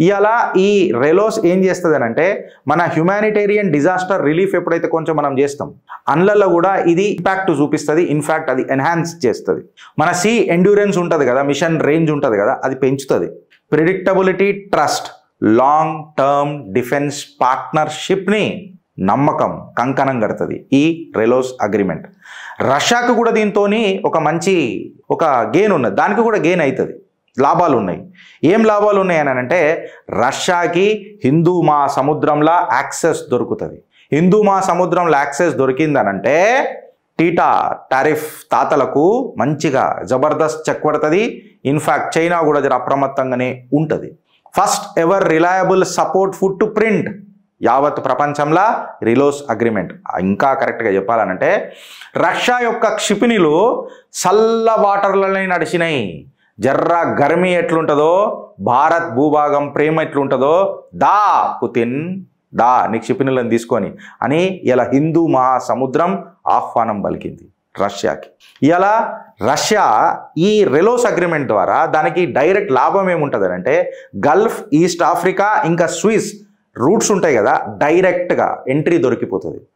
ఇవాళ ఈ రెలోస్ ఏం చేస్తుంది అంటే మన హ్యుమానిటేరియన్ డిజాస్టర్ రిలీఫ్ ఎప్పుడైతే కొంచెం మనం చేస్తాం అందులో కూడా ఇది ఇంపాక్ట్ చూపిస్తుంది. ఇన్ఫ్యాక్ట్ అది ఎన్హాన్స్ చేస్తుంది. మన సీ ఎండ్యూరెన్స్ ఉంటుంది కదా, మిషన్ రేంజ్ ఉంటుంది కదా, అది పెంచుతుంది. Predictability, trust, long term defence పార్ట్నర్షిప్ని నమ్మకం కంకణం కడుతుంది ఈ రెలోస్ అగ్రిమెంట్. రష్యాకు కూడా దీంతో ఒక గెయిన్ ఉన్నది, దానికి కూడా గెయిన్ అవుతుంది, లాభాలు ఉన్నాయి. ఏం లాభాలు ఉన్నాయి అని అంటే రష్యాకి హిందూ మహాసముద్రంలో యాక్సెస్ దొరుకుతుంది. హిందూ మహాసముద్రంలో యాక్సెస్ దొరికిందనంటే టారిఫ్ తాతలకు మంచిగా జబర్దస్త్ చెక్ పడుతుంది. ఇన్ఫ్యాక్ట్ చైనా కూడా జర అప్రమత్తంగానే ఉంటుంది. First ever reliable support food to print యావత్ ప్రపంచంలో రెలోస్ అగ్రిమెంట్. ఇంకా కరెక్ట్గా చెప్పాలనంటే రష్యా యొక్క క్షిపణిలు చల్ల వాటర్లనే నడిచినాయి. జర్రా గర్మీ ఎట్లుంటుందో, భారత్ భూభాగం ప్రేమ ఎట్లుంటుందో, దా పుతిన్ దా నీ క్షిపణులను తీసుకొని అని ఇలా హిందూ మహాసముద్రం ఆహ్వానం పలికింది రష్యాకి. ఇలా రష్యా ఈ రెలోస్ అగ్రిమెంట్ ద్వారా దానికి డైరెక్ట్ లాభం ఏముంటుంది అంటే గల్ఫ్, ఈస్ట్ ఆఫ్రికా ఇంకా స్విస్ రూట్స్ ఉంటాయి కదా, డైరెక్ట్గా ఎంట్రీ దొరికిపోతుంది.